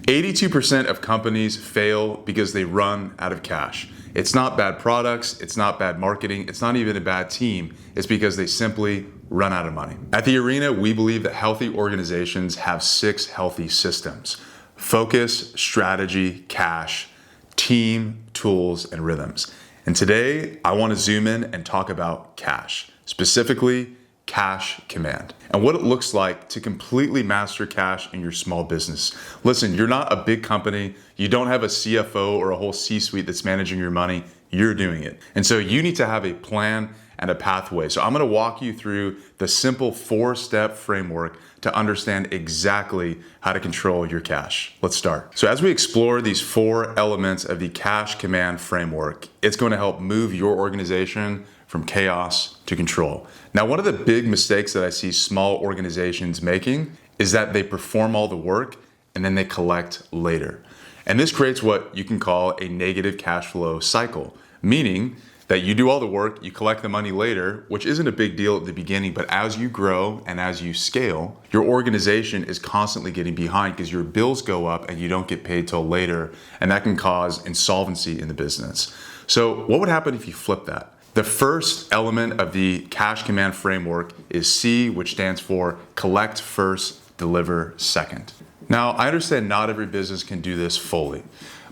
82% of companies fail because they run out of cash. It's not bad products, it's not bad marketing, it's not even a bad team. It's because they simply run out of money. At The Arena, we believe that healthy organizations have 6 healthy systems: focus, strategy, cash, team, tools, and rhythms. And today, I want to zoom in and talk about cash, specifically cash command, and what it looks like to completely master cash in your small business. Listen, you're not a big company. You don't have a CFO or a whole C-suite that's managing your money. You're doing it. And so you need to have a plan and a pathway. So I'm going to walk you through the simple 4-step framework to understand exactly how to control your cash. Let's start. So as we explore these 4 elements of the cash command framework, it's going to help move your organization from chaos to control. Now, one of the big mistakes that I see small organizations making is that they perform all the work and then they collect later. And this creates what you can call a negative cash flow cycle, meaning that you do all the work, you collect the money later, which isn't a big deal at the beginning, but as you grow and as you scale, your organization is constantly getting behind because your bills go up and you don't get paid till later, and that can cause insolvency in the business. So what would happen if you flip that? The first element of the cash command framework is C, which stands for collect first, deliver second. Now, I understand not every business can do this fully,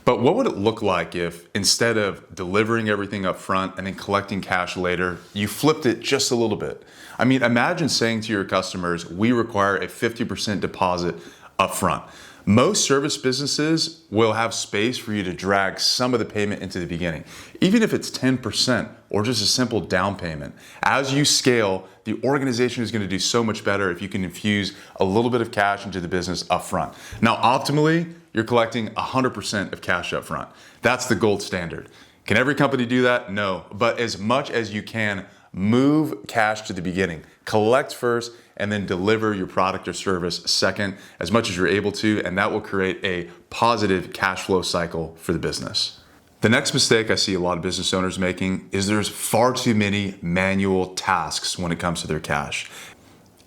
but what would it look like if instead of delivering everything up front and then collecting cash later, you flipped it just a little bit? I mean, imagine saying to your customers, we require a 50% deposit up front. Most service businesses will have space for you to drag some of the payment into the beginning, even if it's 10% or just a simple down payment. As you scale, the organization is going to do so much better if you can infuse a little bit of cash into the business up front. Now, optimally, you're collecting 100% of cash up front. That's the gold standard. Can every company do that? No, but as much as you can, move cash to the beginning. Collect first and then deliver your product or service second, as much as you're able to, and that will create a positive cash flow cycle for the business. The next mistake I see a lot of business owners making is there's far too many manual tasks when it comes to their cash.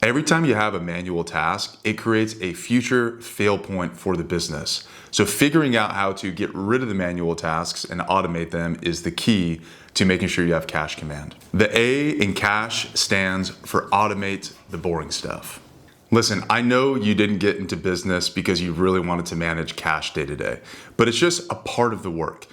Every time you have a manual task, it creates a future fail point for the business. So figuring out how to get rid of the manual tasks and automate them is the key to making sure you have cash command. The A in cash stands for automate the boring stuff. Listen, I know you didn't get into business because you really wanted to manage cash day to day, but it's just a part of the work.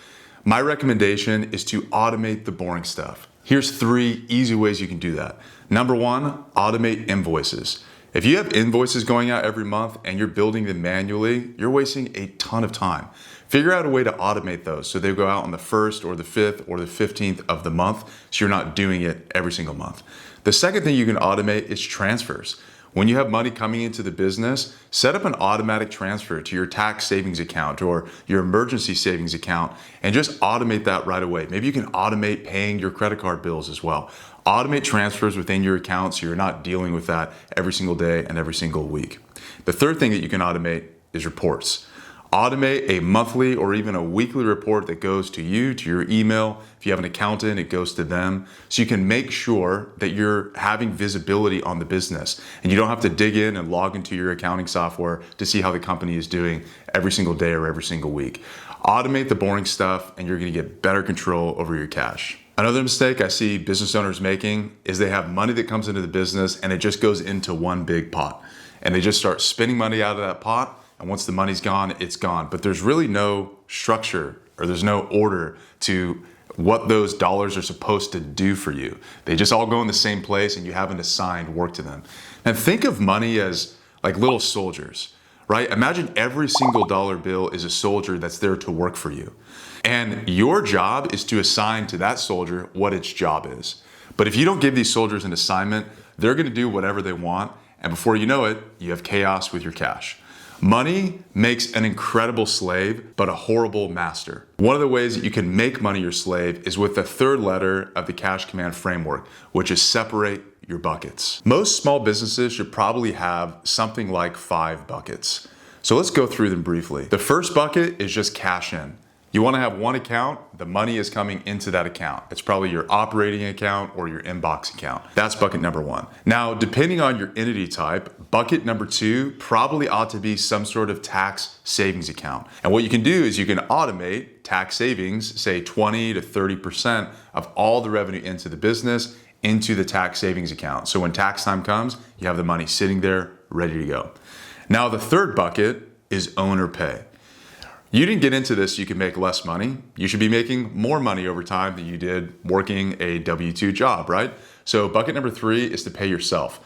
My recommendation is to automate the boring stuff. Here's 3 easy ways you can do that. Number 1, automate invoices. If you have invoices going out every month and you're building them manually, you're wasting a ton of time. Figure out a way to automate those so they go out on the 1st or the 5th or the 15th of the month, so you're not doing it every single month. The second thing you can automate is transfers. When you have money coming into the business, set up an automatic transfer to your tax savings account or your emergency savings account and just automate that right away. Maybe you can automate paying your credit card bills as well. Automate transfers within your account so you're not dealing with that every single day and every single week. The third thing that you can automate is reports. Automate a monthly or even a weekly report that goes to you, to your email. If you have an accountant, it goes to them. So you can make sure that you're having visibility on the business and you don't have to dig in and log into your accounting software to see how the company is doing every single day or every single week. Automate the boring stuff and you're going to get better control over your cash. Another mistake I see business owners making is they have money that comes into the business and it just goes into one big pot. And they just start spending money out of that pot. And once the money's gone, it's gone. But there's really no structure or there's no order to what those dollars are supposed to do for you. They just all go in the same place and you haven't assigned work to them. And think of money as like little soldiers, right? Imagine every single dollar bill is a soldier that's there to work for you. And your job is to assign to that soldier what its job is. But if you don't give these soldiers an assignment, they're gonna do whatever they want. And before you know it, you have chaos with your cash. Money makes an incredible slave, but a horrible master. One of the ways that you can make money your slave is with the 3rd letter of the cash command framework, which is separate your buckets. Most small businesses should probably have something like 5 buckets. So let's go through them briefly. The first bucket is just cash in. You want to have one account, the money is coming into that account. It's probably your operating account or your inbox account. That's bucket number one. Now, depending on your entity type, bucket number two probably ought to be some sort of tax savings account. And what you can do is you can automate tax savings, say 20 to 30% of all the revenue into the business into the tax savings account. So when tax time comes, you have the money sitting there ready to go. Now, the third bucket is owner pay. You didn't get into this so you can make less money. You should be making more money over time than you did working a W-2 job, right? So bucket number three is to pay yourself.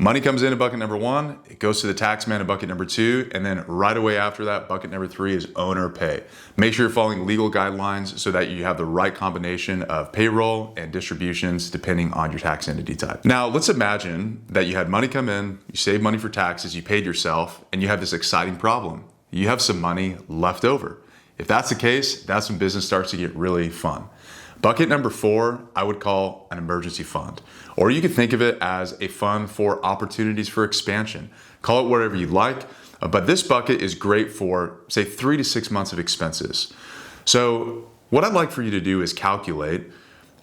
Money comes in bucket number one, it goes to the tax man in bucket number two, and then right away after that, bucket number three is owner pay. Make sure you're following legal guidelines so that you have the right combination of payroll and distributions depending on your tax entity type. Now, let's imagine that you had money come in, you saved money for taxes, you paid yourself, and you have this exciting problem. You have some money left over. If that's the case, that's when business starts to get really fun. Bucket number four, I would call an emergency fund, or you could think of it as a fund for opportunities for expansion. Call it whatever you like, but this bucket is great for, say, 3 to 6 months of expenses. So what I'd like for you to do is calculate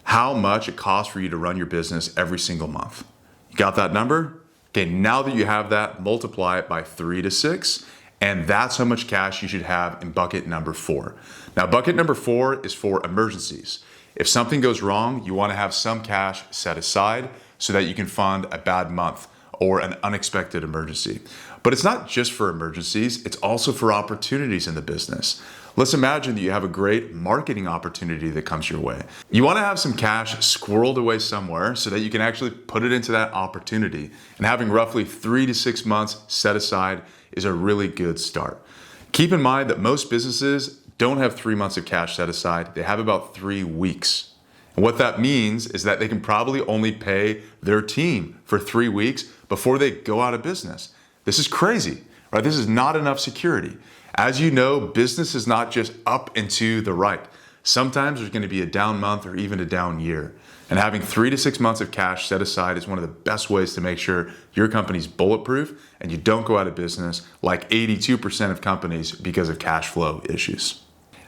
how much it costs for you to run your business every single month. You got that number? Okay, now that you have that, multiply it by 3 to 6, and that's how much cash you should have in bucket number four. Now, bucket number four is for emergencies. If something goes wrong, you want to have some cash set aside so that you can fund a bad month or an unexpected emergency. But it's not just for emergencies, it's also for opportunities in the business. Let's imagine that you have a great marketing opportunity that comes your way. You want to have some cash squirreled away somewhere so that you can actually put it into that opportunity. And having roughly 3 to 6 months set aside is a really good start. Keep in mind that most businesses don't have 3 months of cash set aside. They have about 3 weeks. And what that means is that they can probably only pay their team for 3 weeks before they go out of business. This is crazy, right? This is not enough security. As you know, business is not just up and to the right. Sometimes there's going to be a down month or even a down year. And having 3 to 6 months of cash set aside is one of the best ways to make sure your company's bulletproof and you don't go out of business like 82% of companies because of cash flow issues.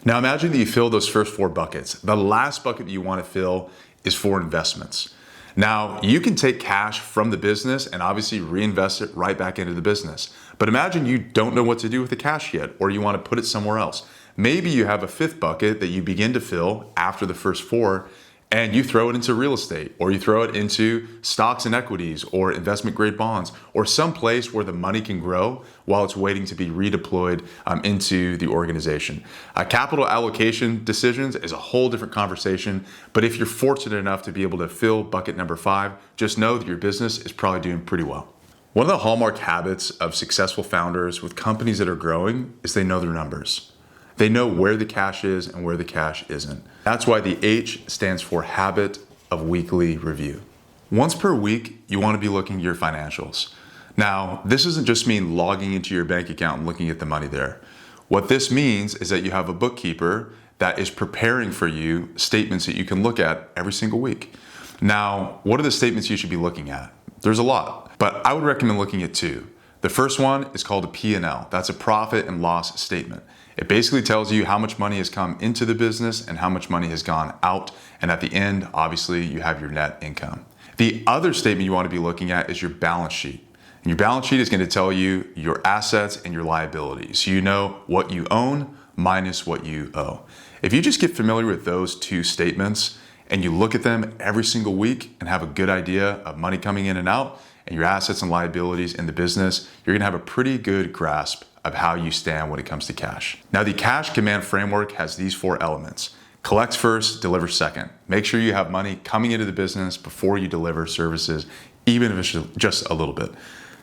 Now imagine that you fill those first 4 buckets. The last bucket that you want to fill is for investments. Now, you can take cash from the business and obviously reinvest it right back into the business. But imagine you don't know what to do with the cash yet, or you want to put it somewhere else. Maybe you have a 5th bucket that you begin to fill after the first 4, and you throw it into real estate, or you throw it into stocks and equities, or investment grade bonds, or some place where the money can grow while it's waiting to be redeployed into the organization. Capital allocation decisions is a whole different conversation, but if you're fortunate enough to be able to fill bucket number 5, just know that your business is probably doing pretty well. One of the hallmark habits of successful founders with companies that are growing is they know their numbers. They know where the cash is and where the cash isn't. That's why the H stands for habit of weekly review. Once per week, you want to be looking at your financials. Now, this doesn't just mean logging into your bank account and looking at the money there. What this means is that you have a bookkeeper that is preparing for you statements that you can look at every single week. Now, what are the statements you should be looking at? There's a lot, but I would recommend looking at 2. The first one is called a P&L. That's a profit and loss statement. It basically tells you how much money has come into the business and how much money has gone out. And at the end, obviously, you have your net income. The other statement you want to be looking at is your balance sheet. And your balance sheet is going to tell you your assets and your liabilities. So you know what you own minus what you owe. If you just get familiar with those 2 statements and you look at them every single week and have a good idea of money coming in and out and your assets and liabilities in the business, you're going to have a pretty good grasp of how you stand when it comes to cash. Now, the cash command framework has these 4 elements. Collect first, deliver second. Make sure you have money coming into the business before you deliver services, even if it's just a little bit.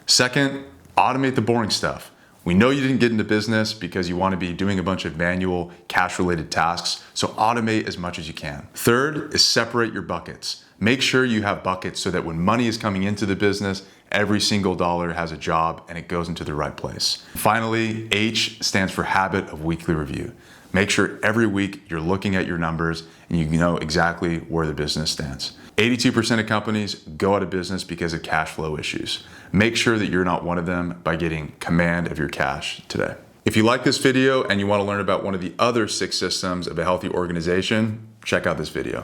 Second, automate the boring stuff. We know you didn't get into business because you want to be doing a bunch of manual cash-related tasks, so automate as much as you can. Third is separate your buckets. Make sure you have buckets so that when money is coming into the business, every single dollar has a job and it goes into the right place. Finally, H stands for habit of weekly review. Make sure every week you're looking at your numbers and you know exactly where the business stands. 82% of companies go out of business because of cash flow issues. Make sure that you're not one of them by getting command of your cash today. If you like this video and you want to learn about one of the other 6 systems of a healthy organization, check out this video.